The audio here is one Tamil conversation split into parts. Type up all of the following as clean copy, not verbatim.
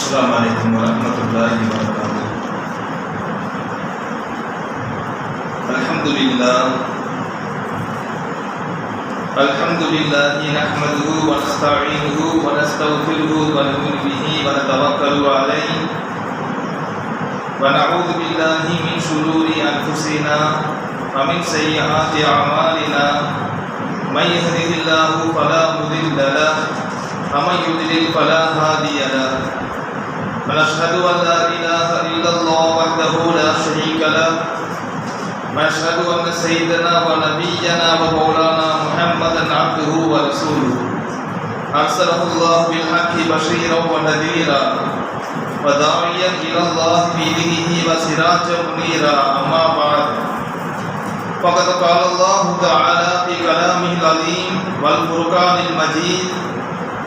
السلام عليكم ورحمة الله وبركاته. الحمد لله نحمده ونستعينه ونستغفره ونؤمن به ونتوكل عليه ونعوذ بالله من شرور أنفسنا ومن سيئات أعمالنا من يهده الله فلا مضل له ومن يضلل فلا هادي له ونشهد أن لا إله إلا الله وحده لا شريك له ونشهد أن سيدنا ونبينا ومولانا محمدا عبده ورسوله أرسله الله بالحق بشيرا ونذيرا وداعيا إلى الله بإذنه وسراجا منيرا أما بعد فقد قال الله تعالى في كلامه العظيم والفرقان المجيد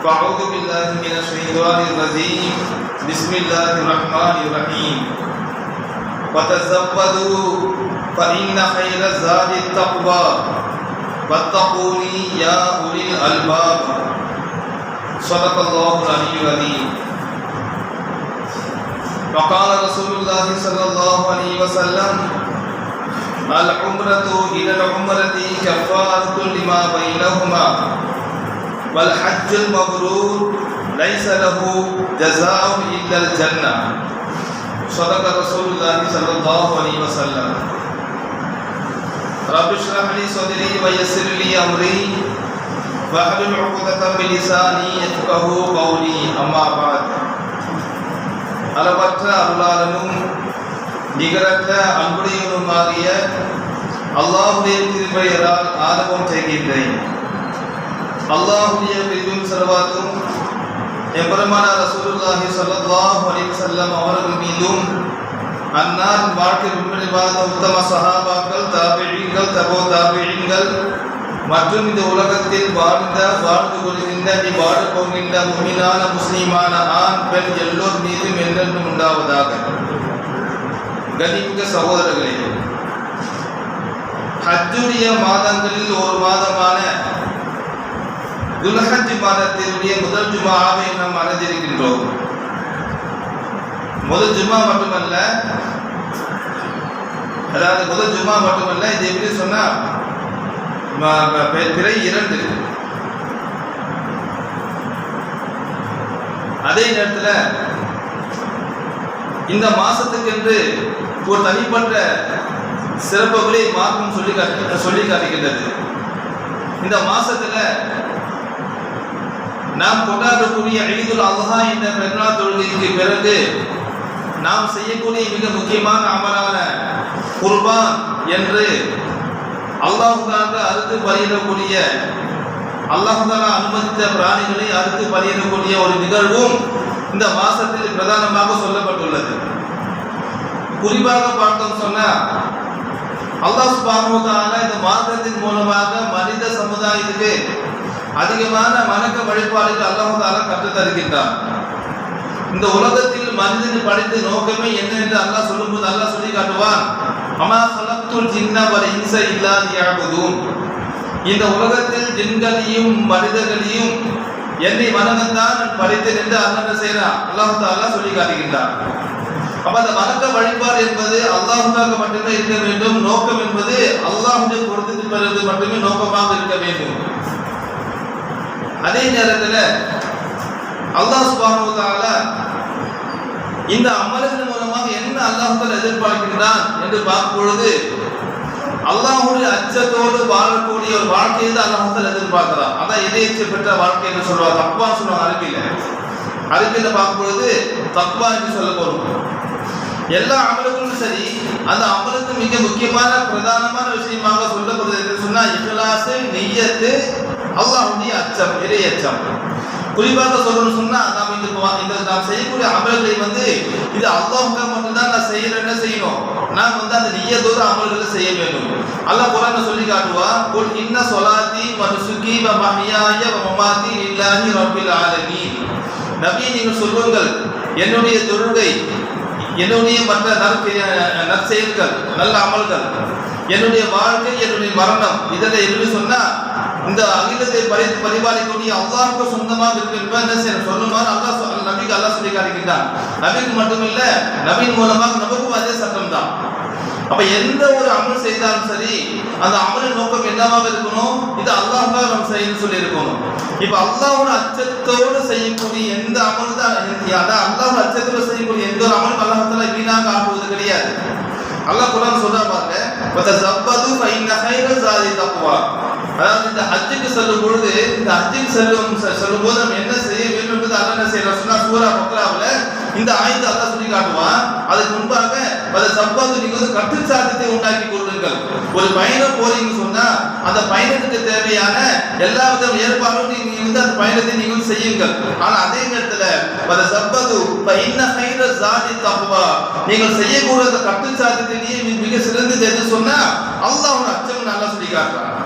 فأعوذ بالله من الشيطان الرجيم بسم الله الرحمن الرحيم وتزودوا فإن خير الزاد التقوى واتقوني يا أولي الألباب صدق الله العلي العظيم. وقال رسول الله صلى الله عليه وسلم العمرة إلى العمرة كفارة لما بينهما والحج المبرور ليس له جزاء إلا الجنة صدق رسول الله صلى الله عليه وسلم. رب اشرح لي صدري ويسر لي أمري واحلل عقدة من لساني يفقهوا قولي أما بعد. அளவற்ற அருளாளனும் நிகரற்ற அன்புடையவனுமாகிய அல்லாஹ்வுடைய திருப்பெயரால் ஆரம்பம் செய்கின்றேன். அல்லாஹ்வுடைய பெரும் செல்வாக்கும் எம்பெருமானார் ரசூலுல்லாஹி ஸல்லல்லாஹு அலைஹி வஸல்லம் அவர்கள் மீதும் அன்னார் வாழ்க்கை பின்பற்றிவாத உத்தம சஹாபாக்கள், தாபிஈன்கள், தபோ தாபிஈன்கள் மற்றும் இந்த உலகத்தில் வாழ்ந்து கொள்கின்ற வாழ போகின்ற முஃமினான முஸ்லிமான ஆண் பெண் எல்லோர் மீதும் என்றென்றும் உண்டாவதாக. கண்ணியமிக்க சகோதரர்களே, ஹஜ்ஜுடைய மாதங்களில் ஒரு மாதமான துல்ஹஜ் மாதத்தினுடைய முதல் ஜுமாவை நாம் அடைந்திருக்கின்றோம். முதல் ஜுமா மட்டுமல்ல, அதாவது முதல் ஜுமா மட்டுமல்ல, இது எப்படி சொன்னா பிறை 2. அதே நேரத்தில் இந்த மாசத்துக்கென்று ஒரு தனிப்பட்ட சிறப்புகளை மார்க்கம் சொல்லி காட்டுகின்றது. இந்த மாசத்துல நாம் கொண்டாடக்கூடிய ஈதுல் அல்ஹா என்ற பெருநாள் தொழுகைக்கு பிறகு நாம் செய்யக்கூடிய மிக முக்கியமான அமலான குர்பான் என்று அல்லாஹ்வுக்காக அறுத்து பலியிடக்கூடிய, அல்லாஹ்வுக்காக அனுமதித்த பிராணிகளை அறுத்து பலியிடக்கூடிய ஒரு நிகழ்வும் இந்த மாசத்தில் பிரதானமாக சொல்லப்பட்டுள்ளது. குறிப்பாக பார்த்தோம் சொன்னா அல்லாஹ் சுப்ஹானஹு வ தஆலா இந்த மார்க்கத்தின் மூலமாக மனித சமுதாயத்துக்கு அதிகமான வணக்க வழிபாடுகள் அல்லாஹ் தஆலா கற்றுத் தருகின்றார். இந்த உலகத்தில் மனிதன் படைத்த நோக்கமே என்ன என்று அல்லாஹ் சொல்லும்போது அல்லாஹ் சொல்லி காட்டுவான், அமா ഖലഖ்துல் ஜின்ன வல் இன்ஸ இல்லா லியஅபுதூன். இந்த உலகத்தில் ஜின்களையும் மனிதர்களையும் என்னை வணங்கத்தான் நான் படைத்தேன் என்று அல்லாஹ் என்ன செய்கிறான், அல்லாஹ் தஆலா சொல்லி காட்டுகின்றார். அப்ப அந்த வணக்க வழிபாடு என்பது அல்லாஹ்வுக்காக மட்டுமே இருக்க வேண்டும். நோக்கம் என்பது அல்லாஹ்வுடைய பொருத்தத்தை பெறுவது மட்டுமே நோக்கமாக இருக்க வேண்டும். அதே நேரத்தில் அல்லாஹ் சுப்ஹானஹு வ தஆலா இந்த அமல்களின் மூலமாக என்ன அல்லாஹ் தஆலா எதிர்பார்க்கின்றான் என்று பார்க்கும் பொழுது அல்லாஹ்வுடைய அச்சத்தோடு வாழக்கூடிய ஒரு வாழ்க்கையை தான் அல்லாஹ் தஆலா எதிர்பார்க்கிறான். அதான் இறையச்ச பெற்ற வாழ்க்கை என்று சொல்லுவாங்க, தக்வா சொல்லுவாங்க அரபியில் பார்க்கும் பொழுது தக்வா என்று சொல்ல போறோம். எல்லா அமல்களும் சரி, அந்த அமலுக்கு மிக முக்கியமான பிரதானமான விஷயமாக சொல்லப்படுது என்று சொன்னா இஹ்லாஸ், நிய்யத், அல்லாஹ்வுடைய அச்சம், இறை அச்சம். குறிப்பாக சொல்லணும்னு சொன்னா நாம் இந்த நாம் செய்யக்கூடிய அமல்களை இது அல்லாஹ்வுக்காக மட்டும்தான் நான் செய்யறேன்னு செய்யணும். நாம் அந்த நிய்யத்தோடு அமல்களை செய்ய வேண்டும். அல்லாஹ் குர்ஆன்ல சொல்லி காட்டுவான், குல் இன்ன ஸலாத்தி வ நுசுகி வ மஹ்யாய வ மமாத்தி லில்லாஹி ரப்பில் ஆலமீன். நபியே நீங்கள் சொல்லுங்கள், என்னுடைய தொழுகை, என்னுடைய மற்ற நற்செயல்கள், நல்ல அமல்கள், என்னுடைய வாழ்க்கை, என்னுடைய மரணம், இதெல்லாம் எப்படி சொன்னா இந்த அகிலத்தை பரிபாலிக்கக்கூடிய அல்லாஹ்வுக்கு சொந்தமாக இருக்கின்ற என்ன செய்யணும் சொல்லுமாறு அல்லாஹ் நபிக்கு அல்லாஹ் சொல்லி காட்டுகின்றான். நபிக்கு மட்டுமில்ல, நபியின் மூலமாக நமக்கும் அதே சட்டம் தான். அப்ப எந்த ஒரு அமல் செய்தாலும் சரி, அந்த அமலின் நோக்கம் என்னவாக இருக்கணும்? இது அல்லாஹ்வாக நம்ம செய்யணும்னு சொல்லி இருக்கணும். இப்ப அல்லாஹ்வோட அச்சத்தோடு செய்யக்கூடிய எந்த அமல் தான், அதான் அல்லாஹ்வோட அச்சத்தோடு செய்யக்கூடிய எந்த ஒரு அமலும் அல்லாஹ் தஆலா வீணாக ஆக்குவது கிடையாது. அல்லாஹ் குர்ஆன் சொல்றா பாருங்க, வதஸப்பது ஃபைன்ன கைர ஸாதி தக்வா. அதாவது இந்த ஹஜ்ஜுக்கு செல்லும் பொழுது, இந்த ஹஜ்ஜுக்கு செல்லும் போது நம்ம என்ன செய்ய வேண்டும் என்பது அல்லாஹ் என்ன செய்யறார் சொன்னா, சூரா பக்ராவுல இந்த ஆயத்தை அல்லாஹ் சொல்லி காட்டுவான். அதுக்கு முன்பாக வதஸப்பது, நீங்க வந்து கட்டுச்சாட்டத்தை உண்டாக்கி கொள்ளுங்கள். ஒரு பயணம் போறீங்கன்னு சொன்னா அந்த பயணத்துக்கு தேவையான எல்லா வித ஏற்பாடும் நீங்க வந்து அந்த பயணத்தை நீங்கள் செய்யுங்கள். ஆனா அதே நேரத்துல வதஸப்பது ஃபைன்ன கைர ஸாதி தக்வா, நீங்கள் செய்யக்கூடிய அந்த கட்டுச்சாட்டத்திலேயே மிக சிறந்தது எது சொன்னா அல்லாஹ்வோட அச்சம் நல்லா சொல்லி காட்டுறாங்க.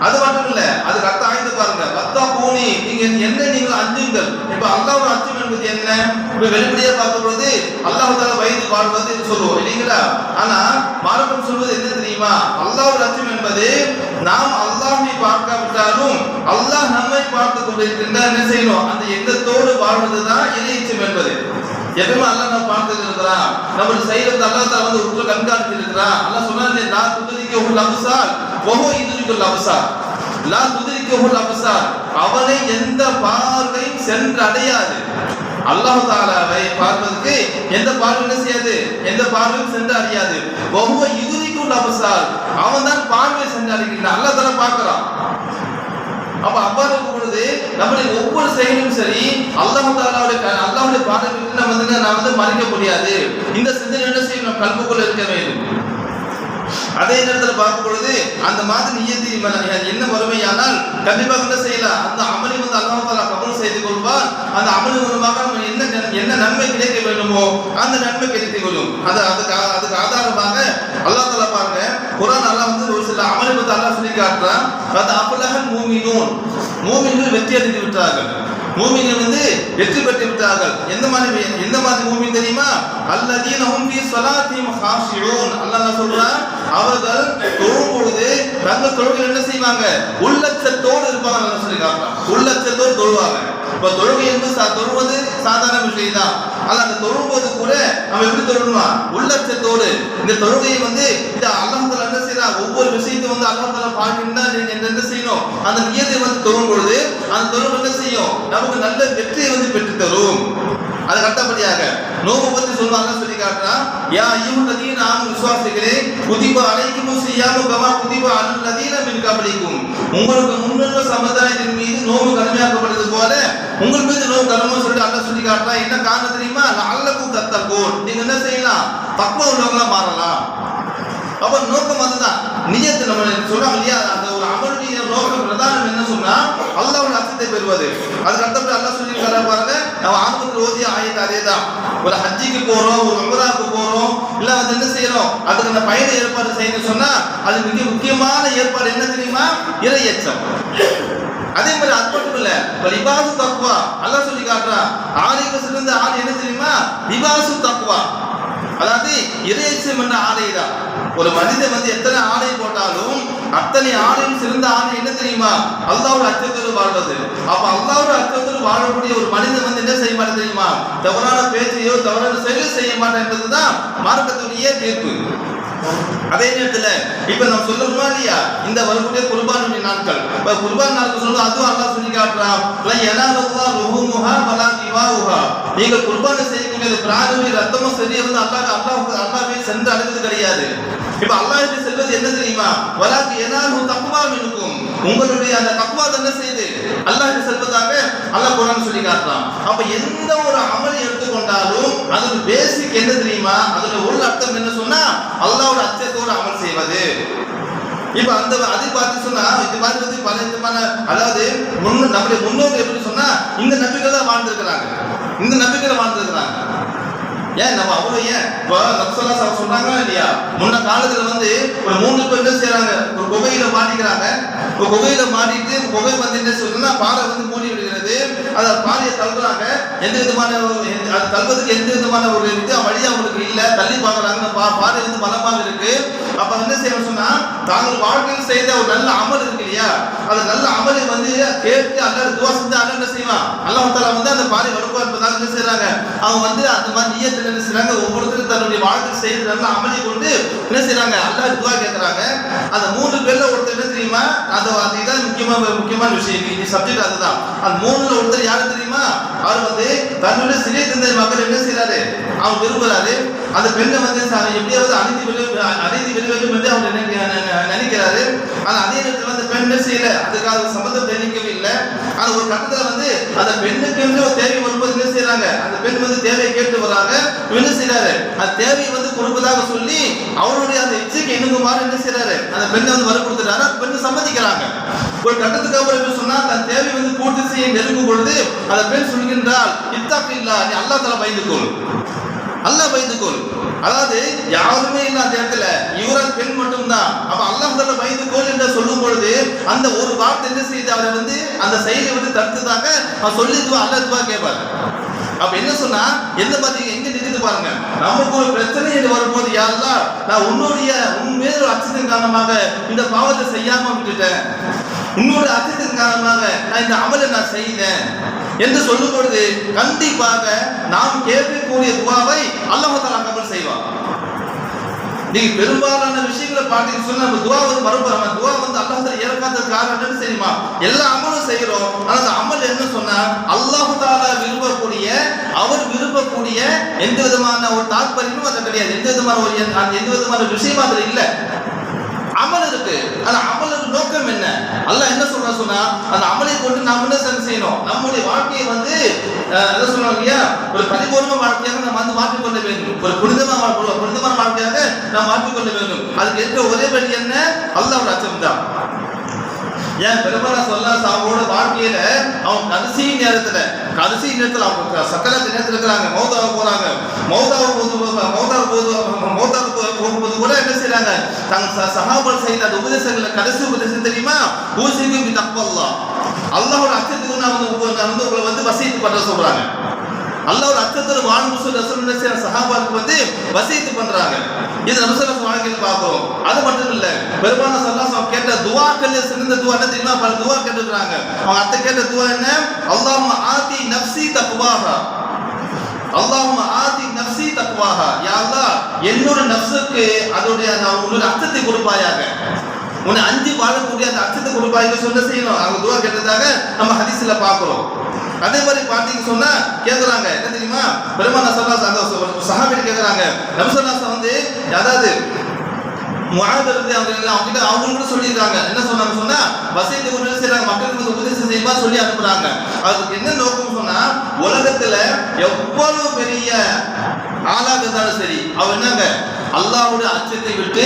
அது மட்டும் இல்ல, அதுக்கு அர்த்தம் ஆய்ந்து பாருங்க, வத்தா பூனி, நீங்க என்ன நீங்கள் அஞ்சுங்கள். இப்ப அல்லாஹ்வோட அச்சம் என்பது என்ன? இப்ப வெளிப்படையா பார்க்கும் பொழுது அல்லாஹ் தஆலா வயது வாழ்வது என்று சொல்லுவோம் இல்லைங்களா? ஆனா மார்க்கம் சொல்வது என்ன தெரியுமா? அல்லாஹ்வோட அச்சம் என்பது நாம் அல்லாஹ்வை பார்க்காவிட்டாலும் அல்லாஹ் நம்மை பார்த்து கொண்டிருக்கின்றார் என்ன செய்யணும், அந்த எண்ணத்தோடு வாழ்வதுதான் இறையச்சம் என்பது. எப்பவுமே அல்லாஹ் நம்ம பார்த்துட்டு இருக்கிறான், நம்மளுடைய செயலை அல்லாஹ் தஆலா வந்து உள்ள கண்காணித்து இருக்கிறான். அல்லாஹ் சொன்னானே, லா துத்ரிகுல் அப்சார் வஹு யுத்ரிகுல் அப்சார், லா துத்ரிகுல் அப்சார், அவனை எந்த பார்வையும் சென்றடையாது. அல்லாஹ் தஆலாவை பார்ப்பதற்கு எந்த பார்வை என்ன செய்யாது, எந்த பார்வையும் சென்று அடையாது. வஹு யுத்ரிகுல் அப்சார், அவன் தான் பார்வை சென்று அடைகிறான். அல்லாஹ் தஆலா பார்க்கறான். அப்ப அவ்வாறு இருக்கும் பொழுது நம்முடைய ஒவ்வொரு செயலும் சரி அல்லாஹ் தஆலாவுடைய பார்வைக்கு நம்ம வந்து மறைக்க முடியாது. இந்த சிந்தனை என்ன செய்யணும், நம்ம கல்புக்குள்ள இருக்க வேண்டும். அதே நேரத்தில் பார்க்கும் பொழுது அந்த மாதிரி நியதி என்ன வறுமையானால் கண்டிப்பாக என்ன செய்யலாம், அந்த அமலை வந்து அல்லாஹ் தஆலா கபூல் செய்து கொள்வார். அந்த அமலின் மூலமாக என்ன நன்மை கிடைக்க வேண்டுமோ அந்த நன்மை கிடைத்துக் கொள்ளும். அதுக்கு ஆதாரமாக அல்லாஹ் தஆலா பாருங்க, குர்ஆன் அல்லாஹ் வந்து ஒரு சில அமலை வந்து அல்லாஹ் சொல்லி காட்டுறான். அது அஃலஹல் மூமினூன், மூமின்கள் வெற்றி அடைந்து விட்டார்கள், மூமின்கள் வந்து வெற்றி பெற்று விட்டார்கள். எந்த மாதிரி மூமின் தெரியுமா? அல்லதீன ஹும் ஃபீ ஸலாத்திஹிம் காஷிஊன். அல்லாஹ் சொல்றான், அவர்கள் தொழும் பொழுது தங்கள் தொழுகையில் என்ன செய்வாங்க, உள்ளச்சத்தோடு இருப்பாங்க. அல்லாஹ் சொல்லி காட்டுறான், உள்ளச்சத்தோடு தொழுவாங்க. இப்ப தொழுகை என்பது தொழுவது சாதாரண விஷயம் தான். ஆனா அந்த தொழும்போது கூட நம்ம எப்படி தொழணுமா, உள்ளச்சத்தோடு. இந்த தொழுகையை வந்து இந்த அல்லாஹ் தஆலா என்ன செய்யறான், ஒவ்வொரு விஷயத்தையும் வந்து அல்லாஹ் தஆலா பார்க்கின்றான். நீங்க என்ன செய்யணும், அந்த நியத்தை வந்து தொழும் பொழுது அந்த தொழும் என்ன செய்யும், நமக்கு நல்ல வெற்றியை வந்து பெற்று தரும். அதுக்கு அடுத்தபடியாக நோன்பு பற்றி சொல்றாங்க, சொல்லி காட்டுறான், யா அய்யுஹல்லதீன ஆமனு, விசுவாசிகளே, குதிப அலைக்குமுஸ் ஸியாமு கமா குதிப அலல் லதீன மின் கப்லிக்கும், உங்களுக்கு முன்னுள்ள சமுதாயத்தின் மீது நோன்பு கடமையாக்கப்பட்டது போல உங்கள் மீது நோன்பு கடமை சொல்லி அல்லாஹ் சொல்லி காட்டுறான். என்ன காரணம் தெரியுமா? லஅல்லக்கும் தத்தகூன், நீங்க என்ன செய்யலாம், தக்வா உள்ளவங்களா மாறலாம். அப்ப நோக்கம் அதுதான். நியத்து நம்ம சொல்றாங்க இல்லையா, அந்த ஒரு அமலுடைய நோக்கம் பிரதானம் என்ன சொன்னா அல்லாஹ்வுடைய அச்சத்தை பெறுவது. அதுக்கு அடுத்தபடி அல்லாஹ் சொல்லி பாருங்க, நம்ம ஆரம்பத்தில் ஓதிய ஆயத்து அதேதான். ஒரு ஹஜ்ஜிக்கு போறோம், ஒரு உம்ராவுக்கு போறோம், இல்ல வந்து என்ன செய்யறோம், அதுக்கு அந்த பயண ஏற்பாடு செய்யணும்னு சொன்னா அது மிக முக்கியமான ஏற்பாடு என்ன தெரியுமா, இறையச்சம். அதே மாதிரி அது மட்டும் இல்ல, லிபாசு தக்வா அல்லாஹ் சொல்லி காட்டுறான். ஆடைக்கு சிறந்த ஆடை என்ன தெரியுமா, லிபாசு தக்வா. அதாவது இறையச்சம் என்ற ஆடை தான். ஒரு மனிதன் வந்து எத்தனை ஆடை போட்டாலும் அத்தனை ஆடையும் சிறந்த ஆடை என்ன தெரியுமா, அல்லாஹ்வுடைய அச்சத்தோடு வாழ்வது. அப்ப அல்லாஹ்வுடைய அச்சத்தோடு வாழக்கூடிய ஒரு மனிதன் வந்து என்ன செய்ய மாட்டேன் தெரியுமா, தவறான பேச்சையோ தவறான செயலை செய்ய மாட்டேன் என்பதுதான் மார்க்கத்துடைய தீர்ப்பு. அதே நேரத்துல இப்ப நம்ம சொல்லணுமா இல்லையா, இந்த வரக்கூடிய குர்பானுடைய நாட்கள், இப்ப குர்பான் நாட்கள் சொல்லுவோம், அதுவும் அல்லாஹ் சொல்லி காட்டுறான், யனாலுல்லாஹு ருஹூமுஹா வலா திவாஉஹா, நீங்கள் குர்பானை செய்யக்கூடிய பிராணியுடைய ரத்தமும் சரி வந்து அல்லாஹ்வே சென்று அடைவது கிடையாது. இப்ப அல்லாஹ்விற்கு செல்வது என்ன தெரியுமா, வலாக்கி யனாலு தக்வா மின்கும், உங்களுடைய அந்த தக்வா என்ன செய்யுது, அல்லாஹ்விற்கு செல்வதாக அல்லாஹ் குர்ஆன் சொல்லி காட்டுறான். அப்ப எந்த ஒரு அமலை எடுத்துக்கொண்டாலும் அதோட பேசிக் என்ன தெரியுமா, அதோட உள்ள அர்த்தம் என்ன சொன்னா அல்லாஹ்வோட அச்சத்தோடு அமல் செய்வது. இப்ப அந்த அதை பார்த்து சொன்னா இது மாதிரி வந்து பல விதமான, அதாவது நம்முடைய முன்னோர்கள் எப்படி சொன்னா இந்த நபிகள் தான் வாழ்ந்திருக்கிறாங்க, இந்த நபிகளை வாழ்ந்திருக்கிறாங்க. ஏன் நம்ம அவ்வளவு ஏன் நப்சல்லா சொன்னாங்க இல்லையா, முன்ன காலத்துல வந்து ஒரு 3 பேர் என்ன செய்யறாங்க, ஒரு குகையில மாட்டிக்கிறாங்க. ஒரு குகையில மாட்டிட்டு குகை வந்து என்ன சொல்றதுன்னா பாறை வந்து மூடி விடுகிறது. அதை பாறையை தள்ளுறாங்க, எந்த விதமான அது தள்ளுவதற்கு எந்த விதமான ஒரு வழி அவங்களுக்கு இல்லை, தள்ளி பார்க்கறாங்க. பாறை வந்து பலமாக இருக்கு. அப்ப என்ன செய்யணும் சொன்னா, தாங்கள் வாழ்க்கையில் செய்த ஒரு நல்ல அமல் இருக்கு இல்லையா, அந்த நல்ல அமலை வந்து கேட்டு அல்லாஹ் துஆ செஞ்சு அல்லாஹ் என்ன செய்வான், அல்லாஹ் தஆலா வந்து அந்த பாரி வலுப்பா என்பதாக என்ன செய்யறாங்க, அவங்க வந்து அந்த மாதிரி நியத்தில் என்ன செய்யறாங்க, ஒவ்வொருத்தரும் தன்னுடைய வாழ்க்கை செய்து நல்ல அமளி கொண்டு என்ன செய்யறாங்க, அல்லாஹ் துவா கேட்கறாங்க. அந்த 3 பேர்ல ஒருத்தர் என்ன தெரியுமா, அதுதான் முக்கியமான விஷயம், இந்த சப்ஜெக்ட் அதுதான். அந்த 3ல ஒருத்தர் யாரு தெரியுமா, அவர் வந்து தன்னுடைய சிறிய தந்தை மகள் என்ன செய்யறாரு, அவர் விரும்புறாரு. அந்த பெண்ணை வந்து எப்படியாவது அனைத்து வெளிவரும் என்று அவர் நினைக்கிறாரு. ஆனா அதே நேரத்தில் அந்த பெண் என்ன செய்யல, அதுக்காக சம்பந்தம் தெரிவிக்கவே இல்லை. ஆனா ஒரு கட்டத்துல வந்து அந்த பெண்ணுக்கு வந்து ஒரு தேவை வரும்போது என்ன செய்யறாங்க, அந்த பெண் வந்து தேவையை கேட்டு வராங்க. என்ன செய்யறாரு, அந்த தேவையை வந்து கொடுப்பதாக சொல்லி அவருடைய அந்த இச்சைக்கு இணங்குமாறு என்ன செய்யறாரு, அந்த பெண்ணை வந்து வற்புறுத்துறாரு. அந்த பெண்ணை சம்மதிக்கிறாங்க. ஒரு கட்டத்துக்கு அப்புறம் என்ன சொன்னா, தன் தேவை வந்து பூர்த்தி செய்ய நெருங்கும் பொழுது அந்த பெண் சொல்கின்றால், இத்தகில்லா, நீ அல்லாஹ் தஆலா பயந்துக்கொள், அல்லாஹ் பயந்துக்கொள். அதாவது யாருமே இல்லை அந்த இடத்துல, இவரால் பெண் மட்டும்தான். அப்ப அல்லாஹ் தஆலா பயந்துக்கொள் என்று சொல்லும் பொழுது அந்த ஒரு வார்த்தை என்ன செய்து அவரை வந்து அந்த செயலை வந்து தடுத்ததாக அவர் சொல்லிடுவா, அல்லாஹ் துவா கேட்பார். அப்ப என்ன சொன்னா, எந்த மாதிரி எங்க நிறுத்து பாருங்க, நமக்கு ஒரு பிரச்சனை என்று வரும்போது, யாரெல்லாம் நான் உண்மையில ஒரு அச்சத்தின் காரணமாக இந்த பாவத்தை செய்யாம விட்டுட்டேன், உன்னோட அச்சத்தின் காரணமாக நான் இந்த அமலை நான் செய்தேன் என்று சொல்லும் பொழுது கண்டிப்பாக நாம் கேட்கக்கூடிய துவாவை அல்லாஹ் தஆலா கபூல் செய்வார். நீங்க பெரும்பாலான விஷயங்களை பார்த்தீங்கன்னு சொன்னா நம்ம துவா வந்து மறுபுறமா, துவா வந்து அல்லாஹ் தஆலா ஏற்காததுக்கு காரணம் என்ன தெரியுமா, எல்லா அமலும் செய்கிறோம். ஆனா அந்த அமல் என்ன சொன்னா, அல்லாஹ் தஆலா விரும்பக்கூடிய, அவர் விரும்பக்கூடிய எந்த விதமான ஒரு தாற்பயமும் அது கிடையாது. எந்த விதமான விஷயமும் அதுல இல்லை. அமல் இருக்கு. அந்த அமலுக்கு நோக்கம் என்ன, அல்லாஹ் என்ன சொல்றான்னு சொன்னா, அந்த அமலை கொண்டு நாம் என்ன செய்யணும், நம்முடைய வாழ்க்கையை வந்து என்ன சொல்றாங்க இல்லையா, ஒரு பரிபூர்ண வாழ்க்கையாக நாம் வந்து மாற்றிக்கொள்ள வேண்டும், ஒரு புனிதமான வாழ்க்கையாக நாம் மாற்றிக்கொள்ள வேண்டும். அதுக்கு இருக்க ஒரே வழி என்ன, அல்லாஹ்வுடைய அச்சம் தான். ஏன் பெருமானா ஸல்லல்லாஹு அவங்களோட வாழ்க்கையில அவங்க கடைசி நேரத்துல அவங்க சக்கராத் நேரத்துல இருக்கிறாங்க, மௌதாக போறாங்க. மௌதாக போகும்போது கூட என்ன செய்யறாங்க, தங்க சஹாபாக்கள் செய்த அந்த உபதேசங்களை, கடைசி உபதேசம் தெரியுமா, ஊசிக்கும் பி தக்வல்லாஹ், அல்லாஹ்வோட அச்சத்துக்கு நான் வந்து உங்களை வந்து வசியத்து பண்ற சொல்றாங்க. அல்லாஹ்வோட அச்சத்தில் வாழும் சொல்லி சஹாபாக்களுக்கு வந்து வசியத்து பண்றாங்க. இது நபி ஸல்லல்லாஹு அலைஹி வாழ்க்கையில பார்க்கிறோம். அது மட்டும் இல்ல, பெருமானார் ஸல்லல்லாஹு அலைஹி கேட்ட துஆக்கள் சிறந்த துஆ என்ன தெரியுமா, பல துஆ கேட்டிருக்காங்க. அவங்க அத்தை கேட்ட துஆ என்ன, அல்லாஹும்ம ஆதி நஃப்ஸி தக்வாஹா, அல்லாஹும்ம ஆதி நஃப்ஸி தக்வாஹா, யா அல்லாஹ் என்னோட நஃப்ஸுக்கு அதோடைய அச்சத்தை கொடுப்பாயாக, உன்னை அஞ்சி வாழக்கூடிய அந்த அச்சத்தை கொடுப்பாயாக சொல்ல செய்யணும். அவங்க துஆ கேட்டதாக நம்ம ஹதீஸ்ல பார்க்கிறோம். அதே மாதிரி பார்த்தீங்க சொன்னா கேட்குறாங்க, என்ன தெரியுமா, பெருமானார் ஸல்லல்லாஹு அலைஹி சஹாபி கேட்குறாங்க, நபி ஸல்லல்லாஹு அலைஹி வந்து அதாவது முஆத் இருந்து அவங்க சொல்லியிருக்காங்க. என்ன சொன்னாங்க சொன்னா, வசீத்தை கொண்டு செய்யறாங்க, மக்களுக்கு வந்து உபதேசம் செய்யுமா சொல்லி அனுப்புறாங்க. அதுக்கு என்ன நோக்கம் சொன்னா, உலகத்துல எவ்வளவு பெரிய ஆளாக இருந்தாலும் சரி, அவர் என்னங்க அல்லாஹ்வுடைய அச்சத்தை விட்டு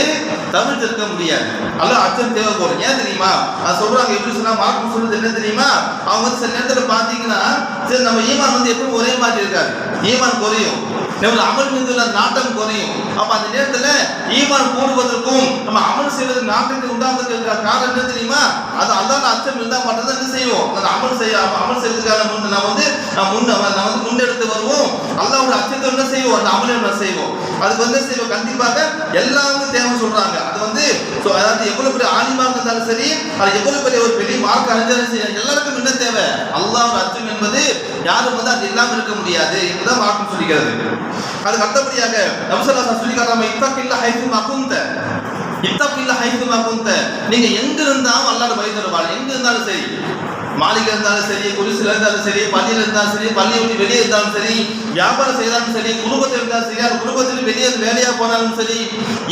தவிர்த்திருக்க முடியாது. அல்லாஹ் அச்சம் தேவைப்படும். ஏன் தெரியுமா, அது சொல்றாங்க, எப்படி சொன்னா, மார்க்கம் சொல்றது என்ன தெரியுமா, அவங்க வந்து சில நேரத்தில் பார்த்தீங்கன்னா, சரி நம்ம ஈமான் வந்து எப்பவும் ஒரே மாதிரி இருக்காது, ஈமான் குறையும், நம்ம அமல் மீது உள்ள நாட்டம் குறையும். அப்ப அந்த நேரத்துல ஈமான் கூடுவதற்கும் நம்ம அமல் செய்வது நாட்டுக்கு உண்டாவதற்கு காரணம் என்ன தெரியுமா, அது அல்லாஹ் அச்சம் இருந்தால் மட்டும்தான் என்ன செய்வோம், அந்த அமல் செய்வதற்கான முன்னெடுத்து வருவோம். அல்லாஹ்வுடைய அச்சத்தை என்ன செய்வோம், அந்த அமலை என்ன செய்வோம், அதுக்கு வந்து செய்வோம். கண்டிப்பாக எல்லாமே தேவை சொல்றாங்க. அது வந்து அதாவது எவ்வளவு பெரிய ஆலிமாக இருந்தாலும் சரி, அது எவ்வளவு பெரிய ஒரு பெரிய மார்க் அறிஞ்சாலும் சரி, எல்லாருக்கும் என்ன தேவை, அல்லாஹ்வுடைய அச்சம் என்பது யாரும் வந்து அது இல்லாமல் இருக்க முடியாது என்பதுதான் மார்க்கம் சொல்லிக்கிறது. அதுக்கு அடுத்தபடியாக நபி ஸல்லல்லாஹு அலைஹி சொல்லி காட்டுறாங்க, இத்தகில்லாஹ் ஹைதுமா குன்த, இத்தகில்லாஹ் ஹைதுமா குன்த, நீங்க எங்க இருந்தாலும் அல்லாஹ்வை பயந்துருவாங்க. எங்க இருந்தாலும் சரி, மாளிகை இருந்தாலும் சரி, குடிசையில் இருந்தாலும் சரி, பள்ளியில் இருந்தாலும் சரி, பள்ளியை விட்டு வெளியே இருந்தாலும் சரி, வியாபாரம் செய்தாலும் சரி, குடும்பத்தில் இருந்தாலும் சரி, அந்த குடும்பத்தில் வெளியே வேலையா போனாலும் சரி,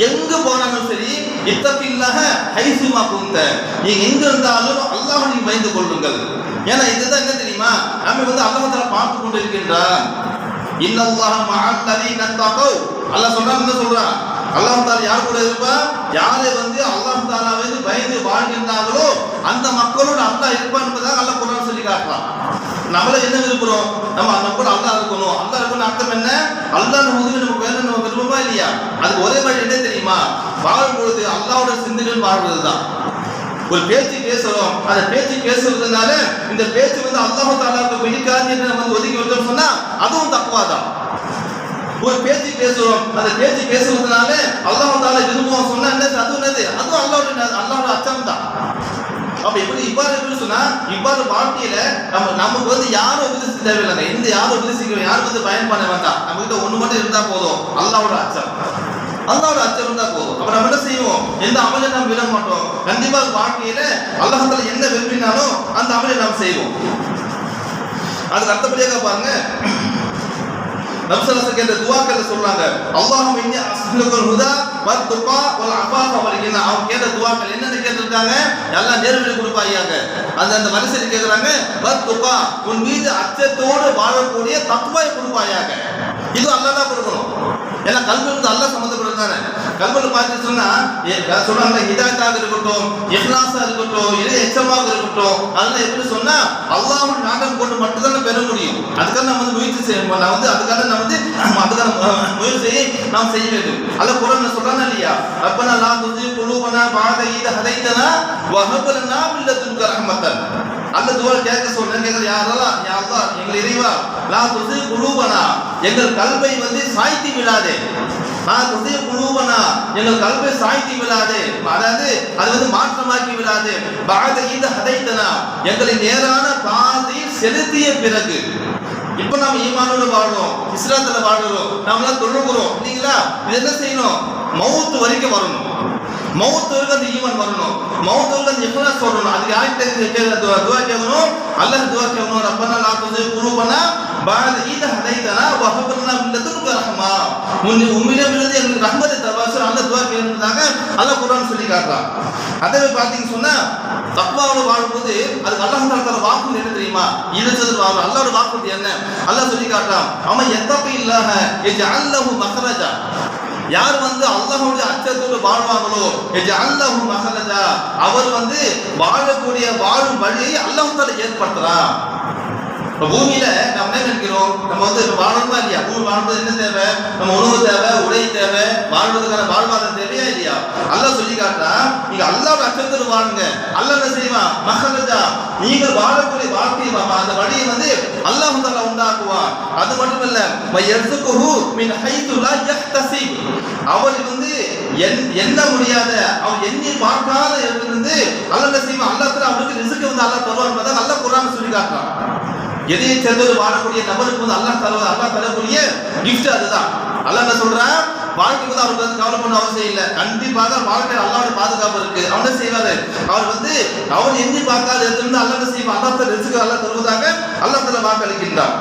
எங்க போனாலும் சரி, இத்தகில்லாஹ் ஹைதுமா குன்த, நீங்க எங்க இருந்தாலும் அல்லாஹ்வை நீங்க பயந்து கொள்ளுங்கள். ஏன்னா இதுதான் என்ன தெரியுமா, நம்ம வந்து அல்லாஹ் தஆலா பார்த்து கொண்டு இருக்கின்றான். இன்னல்லாஹ மஅல் லதீன தகவ், அல்லாஹ் சொல்றான், என்ன சொல்றான், அல்லாஹ் தஆலா யார் கூட இருப்பா, யாரை வந்து அல்லாஹ் தஆலாவை பயந்து வாழ்கின்றார்களோ அந்த மக்களோட அல்லாஹ் இருப்பான் என்பதாக அல்லாஹ் குர்ஆன் சொல்லி காட்டுறான். நம்மள என்ன விரும்புறோம், நம்ம கூட அல்லாஹ் இருக்கணும். அல்லாஹ் இருக்கணும் அர்த்தம் என்ன, அல்லாஹ் உதவி நமக்கு வேணும், நம்ம விரும்புமா இல்லையா? அதுக்கு ஒரே வழி என்ன தெரியுமா, வாழும்பொழுது அல்லாஹ்வோட சிந்தனையில் வாழ்வதுதான். ஒரு பேச்சு பேசுறோம், அந்த பேச்சு பேசுறதுனால இந்த பேச்சு வந்து அல்லாஹ் தஆலாவுக்கு பிடிக்காது என்று நம்ம ஒதுக்கி விட்டோம் சொன்னா அதுவும் தக்வா தான். ஒரு பேச்சு பேசுறோம், அந்த பேச்சு பேசுறதுனால அல்லாஹ் தஆலா விரும்புவோம் சொன்னா என்ன, அதுவும் என்னது, அதுவும் அல்லாஹ்வோட அச்சம் தான். அப்ப எப்படி சொன்னா இவ்வாறு வாழ்க்கையில நமக்கு வந்து யாரும் உபதேசிக்க தேவையில்லைங்க. இந்த யாரும் உபதேசிக்க யாரும் வந்து பயன் பண்ண வேண்டாம். நம்ம கிட்ட ஒண்ணு மட்டும் இருந்தா போதும், அல்லாஹ்வோட அச்சம். அல்லாஹ்வோட அச்சம் இருந்தா போதும். அப்ப நம்ம என்ன செய்வோம்? எந்த அமலை நாம் விட மாட்டோம். கண்டிப்பா வாழ்க்கையில அல்லாஹ் தஆலா என்ன விரும்பினாலும் அந்த அமலை நாம் செய்வோம். அதுக்கு அடுத்தபடியாக பாருங்க, நபி ஸல்லல்லாஹு அலைஹி வஸல்லம் துஆக்களை சொல்றாங்க. அல்லாஹும்ம இன்னி அஸ்அலுக்கல் ஹுதா வத் துகா வல் அஃபாஃப வல் கினா. அவங்க கேட்ட துஆக்கள் என்னன்னு கேட்டிருக்காங்க? எல்லாம் நேர்வழி கொடுப்பாயாக. அந்த வரிசையில் கேக்குறாங்க, வத் துகா, உன் மீது அச்சத்தோடு வாழக்கூடிய தக்வாயை கொடுப்பாயாக. இது அல்லாஹ் தான் கொடுக்கணும். ஏன்னா கல்வி வந்து அல்லாஹ் சம்பந்தப்பட்டதானே. கல்வியில் பார்த்து சொன்னா சொல்றாங்க, ஹிதாயத்தாக இருக்கட்டும், இஹ்லாஸா இருக்கட்டும், இறை எச்சமாக இருக்கட்டும், அதெல்லாம் எப்படி சொன்னா அல்லாஹ்வின் நாட்டம் கொண்டு மட்டும்தான் பெற முடியும். அதுக்காக நம்ம வந்து முயற்சி செய்யணும். அதுக்கான முயற்சியை நாம் செய்ய வேண்டும். அல்லாஹ் குர்ஆன்ல சொல்றானே இல்லையா, ரப்பனா லா துஸிக் குலூபனா பஅத இத ஹதைதனா வ ஹப் லனா மின் லதுன்க ரஹ்மத்தன். அந்த துஆ கேட்க யா அல்லாஹ் எங்கள் இறைவா, லா துஸிக் குலூபனா, எங்கள் கல்வை வந்து சாய்த்தி விடாதே. நான் துஸிக் குலூபனா, எங்கள் கல்வை சாய்த்தி விடாதே, அதாவது அது வந்து மாற்றமாக்கி விடாதே. பஅத இத ஹதைதனா, எங்களை நேரான பாதையில் செலுத்திய பிறகு. இப்ப நாம ஈமானோட வாழ்றோம், இஸ்லாத்துல வாழ்றோம், நாம தொழுகிறோம் இல்லீங்களா? இது என்ன செய்யணும்? மௌத் வரைக்கும் வரணும். மௌத் வரைக்கும் அந்த ஈமான் வரணும். மௌத் வரைக்கும் அந்த இஹ்லாஸ் வரணும். அதுக்கு யார்கிட்ட துஆ கேட்கணும்? அல்லாஹ் துஆ கேட்கணும். ரப்பனா லா துஸிக் குலூபனா பஅத இத ஹதைதனா வ ஹப் லனா மின் லதுன்க ரஹ்மா. உம்மிடமிருந்து எங்களுக்கு ரஹ்மத்தை தருவாய். அந்த துஆ கேட்கறதுக்காக அல்லாஹ் குர்ஆன் சொல்லி காட்டுறான். அதே பாத்தீங்கன்னு சொன்னா தக்வாவோட வாழும்போது அதுக்கு அல்லாஹ் தஆலா வாக்கு என்ன தெரியுமா? ஈரச்சது வாழும். அல்லாஹ்வோட வாக்கு என்ன? அல்லாஹ் சொல்லி காட்டுறான், அவன் யத்தகில்லாஹ யஜஅல் லஹு மக்ரஜா. யார் வந்து அல்லாஹ்வுடைய அச்சத்தோடு வாழ்வாங்களோ யஜஅல் லஹு மக்ரஜா, அவர் வந்து வாழக்கூடிய வாழும் வழியை அல்லாஹ் தஆலா ஏற்படுத்துறான். பூமியில நம்ம என்ன நினைக்கிறோம்? நம்ம வந்து வாழணுமா இல்லையா? பூமி வாழ்வது என்ன தேவை? நம்ம உணவு தேவை, உடை தேவை, வாழ்வதற்கான வாழ்வாதாரம் தேவையா இல்லையா? அல்லாஹ் சொல்லி காட்டுறா, நீங்க அல்லாஹ்வோட அச்சத்தோடு வாழுங்க. அல்லாஹ் என்ன செய்வான்? மஹரஜா, நீங்கள் வாழக்கூடிய வாழ்க்கை அந்த வழியை வந்து அல்லாஹ் தஆலா உண்டாக்குவான். அது மட்டுமல்ல, வயர்சுகுஹு மின் ஹைது லா யஹ்தசிப், அவர் வந்து எண்ண முடியாத, அவர் எண்ணி பார்க்காத இருந்து அல்லாஹ் என்ன செய்வான்? அல்லாஹ் தஆலா அவருக்கு ரிஸ்க் வந்து அல்லாஹ் தருவான் என்பதை அல்லாஹ் குர்ஆன்ல சொல்லி காட்டுறான். எதையை சேர்ந்து வாழக்கூடிய நபருக்கு வந்து அல்லாஹ் தரக்கூடிய கிஃப்ட் அதுதான். அல்லாஹ் என்ன சொல்றான்? வாழ்க்கைக்கு வந்து அவருக்கு வந்து கவலை பண்ண அவசியம் இல்லை. கண்டிப்பாக வாழ்க்கையில் அல்லாஹ்வுடைய பாதுகாப்பு இருக்கு. அவன் என்ன செய்வாரு? அவர் வந்து அவர் எண்ணி பார்க்காத இடத்துல அல்லாஹ் என்ன செய்வான்? அல்லாஹ் தஆலா ரிஸ்க் அல்லாஹ் தருவதாக அல்லாஹ் தஆலா வாக்களிக்கின்றான்.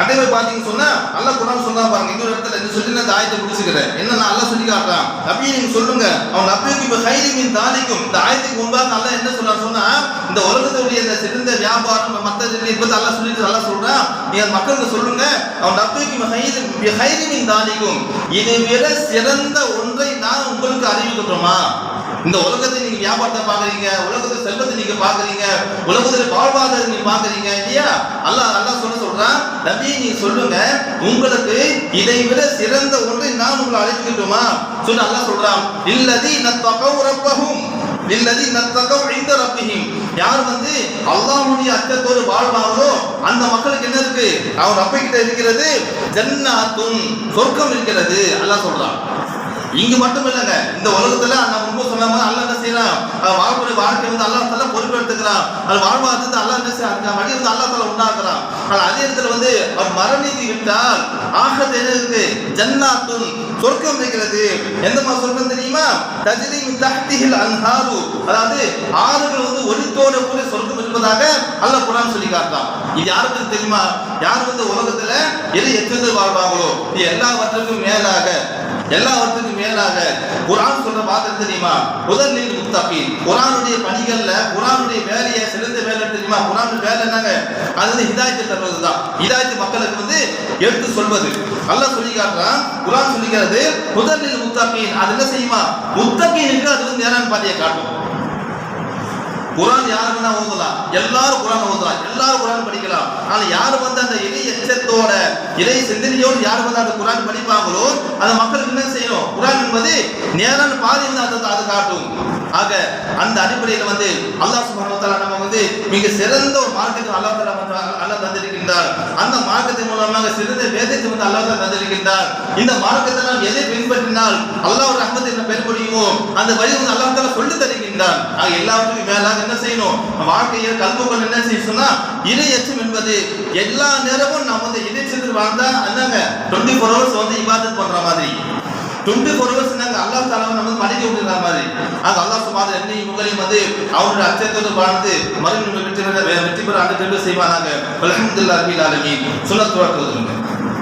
அதே மாதிரி பாத்தீங்கன்னு சொன்னா அல்லாஹ் குர்ஆன் சொன்னா பாருங்க, இன்னொரு இடத்துல என்ன சொல்லி நான் ஆயத்தை முடிச்சுக்கிறேன். என்னன்னா அல்லாஹ் சொல்லி காட்டுறான், நபியே நீங்க சொல்லுங்க, அவன் நபிக்கு இப்ப கைரி மின் தாலிக்கும். இந்த ஆயத்துக்கு முன்பாக அல்லாஹ் என்ன சொல்றான்னு சொன்னா, இந்த உலகத்துடைய இந்த சிறந்த வியாபாரம் மற்ற இப்ப அல்லாஹ் சொல்லிட்டு அல்லாஹ் சொல்றான், நீங்க மக்களுக்கு சொல்லுங்க, அவன் நபிக்கு கைரி மின் தாலிக்கும், இதை விட சிறந்த ஒன்றை நான் உங்களுக்கு அறிவிக்கட்டுமா? இந்த உலகத்தை நீங்க வியாபாரத்தை பாக்குறீங்க, உலகத்தை செல்வத்தை நீங்க பாக்குறீங்க, உலகத்துல வாழ்வாதாரத்தை நீங்க பாக்குறீங்க இல்லையா? அல்லாஹ் சொல்றான், நபியே நீ சொல்லுங்க, உங்களுக்கு இதை விட சிறந்த ஒன்றை நான் உங்களை அழைக்கட்டுமா? சொன்ன அல்லாஹ் சொல்றான், இல்லதீன தகவ் ரப்பஹும் இல்லதீன தகவ் இன்த ரப்பிஹிம், யார் வந்து அல்லாஹ்வுடைய அச்சத்தோடு வாழ்வாங்களோ அந்த மக்களுக்கு என்ன இருக்கு? அவர் ரப்ப கிட்ட இருக்கிறது ஜன்னாத்துன், சொர்க்கம் இருக்கிறது. அல்லாஹ் சொல்றான். இங்க மட்டும் இல்லைங்க, இந்த உலகத்துல நம்ம முன்பு சொன்ன மாதிரி அல்லாஹ் என்ன செய்யறான்? வாழக்கூடிய வாழ்க்கை வந்து அல்லாஹ் தஆலா பொறுப்பெடுத்துக்கிறான். அது வாழ்வாதாரத்தை அல்லாஹ் என்ன செய்யறான்? வழி வந்து அல்லாஹ் தஆலா உண்டாக்குறான். ஆனால் அதே இடத்துல வந்து அவர் மரணித்து விட்டால் ஆகத் என்ன இருக்கு? ஜன்னாத்துன், சொர்க்கம் இருக்கிறது. எந்த மாதிரி சொர்க்கம் தெரியுமா? தஜ்ரி மின் தஹ்திஹில் அன்ஹாரு, அதாவது ஆறுகள் வந்து ஒளித்தோட கூட சொர்க்கம் இருப்பதாக அல்லாஹ் குர்ஆன் சொல்லி காட்டுறான். இது யாருக்கு தெரியுமா? யார் வந்து உலகத்துல எது எச்சரித்து வாழ்வாங்களோ இது எல்லாவற்றுக்கும் மேலாக குர்ஆன் சொல்ற வார்த்தை தெரியுமா? முதலில் முத்தகீன். குர்ஆனுடைய பணிகள்ல குர்ஆனுடைய வேலையை சிறந்த வேலை தெரியுமா? குர்ஆனுடைய வேலை என்னங்க? அது ஹிதாயத்தை தருவதுதான். ஹிதாயத்தை மக்களுக்கு வந்து எடுத்து சொல்வது. அல்லாஹ் சொல்லி காட்டுறான், குர்ஆன் சொல்லிக்கிறது முதலில் முத்தகீன். அது என்ன செய்யுமா? முத்தகீனுக்கு அது வந்து நேரான பாதையை காட்டும். குர்ஆன் யாருன்னா ஓதலாம், எல்லாரும் குர்ஆன் ஓதலாம், எல்லாரும் குர்ஆன் படிக்கலாம். ஆனா யாரு வந்து அந்த இறை எச்சத்தோட இறை சிந்தனையோடு யாரு வந்து அந்த குர்ஆன் படிப்பாங்களோ அந்த மக்களுக்கு என்ன செய்யணும்? குர்ஆன் என்பது நேரான பாதை வந்து அது காட்டும். ஆக அந்த அடிப்படையில் வந்து அல்லாஹ் சுப்ஹானஹு வ தஆலா நம்ம வந்து மிக சிறந்த ஒரு மார்க்கத்தை அல்லாஹ் தந்திருக்கின்றார். அந்த மார்க்கத்தின் மூலமாக சிறந்த வேதத்தை வந்து அல்லாஹ் தந்திருக்கின்றார். இந்த மார்க்கத்தை நாம் எதை பின்பற்றினால் அல்லாஹ் ரஹ்மத்தை பெற முடியுமோ அந்த வழி வந்து அல்லாஹ் தஆலா சொல்லி தருகின்றான். ஆக எல்லாவற்றுக்கும் மேலாக என்ன செய்யணும், வாழ்க்கையில் கல்புகள் என்ன செய்ய சொன்னா இறையச்சம் என்பது எல்லா நேரமும் நாம் வந்து இறைச்சத்தில் வாழ்ந்தா என்னங்க 24 hours வந்து இபாதத் பண்ற மாதிரி 24 hours நாங்க அல்லாஹ் தஆலாவை நம்ம மடிக்க விடுற மாதிரி. ஆக அல்லாஹ் சுப்ஹானஹு என்னையும் உங்களையும் வந்து அவருடைய அச்சத்தோடு வாழ்ந்து மறுமையில் வெற்றி பெற அந்த தெரிவு செய்வானாக. அல்ஹம்துலில்லாஹி ரப்பில் ஆலமீன். சுன்னத்துல்லாஹி